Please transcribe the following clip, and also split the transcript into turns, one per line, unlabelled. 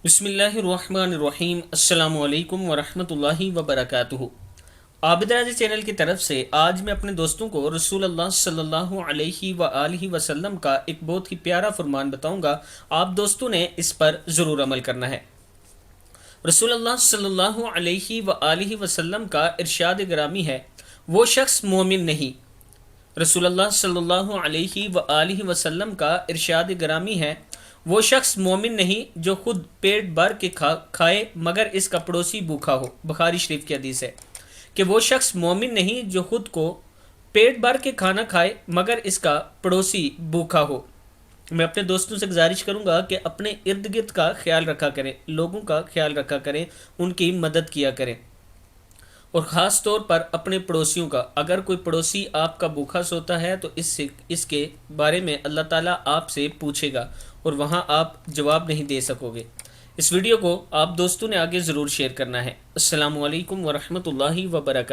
بسم اللہ الرحمن الرحیم۔ السلام علیکم ورحمۃ اللہ وبرکاتہ۔ عابد راضی چینل کی طرف سے آج میں اپنے دوستوں کو رسول اللہ صلی اللہ علیہ وآلہ وسلم کا ایک بہت ہی پیارا فرمان بتاؤں گا۔ آپ دوستوں نے اس پر ضرور عمل کرنا ہے۔ رسول اللہ صلی اللہ علیہ وآلہ وسلم کا ارشاد گرامی ہے، وہ شخص مومن نہیں۔ رسول اللہ صلی اللہ علیہ وآلہ وسلم کا ارشاد گرامی ہے، وہ شخص مومن نہیں جو خود پیٹ بھر کے کھائے مگر اس کا پڑوسی بھوکا ہو۔ بخاری شریف کی حدیث ہے کہ وہ شخص مومن نہیں جو خود کو پیٹ بھر کے کھانا کھائے مگر اس کا پڑوسی بھوکا ہو۔ میں اپنے دوستوں سے گزارش کروں گا کہ اپنے ارد گرد کا خیال رکھا کریں، لوگوں کا خیال رکھا کریں، ان کی مدد کیا کریں، اور خاص طور پر اپنے پڑوسیوں کا۔ اگر کوئی پڑوسی آپ کا بھوکا سوتا ہے تو اس کے بارے میں اللہ تعالیٰ آپ سے پوچھے گا اور وہاں آپ جواب نہیں دے سکو گے۔ اس ویڈیو کو آپ دوستوں نے آگے ضرور شیئر کرنا ہے۔ السلام علیکم ورحمۃ اللہ وبرکاتہ۔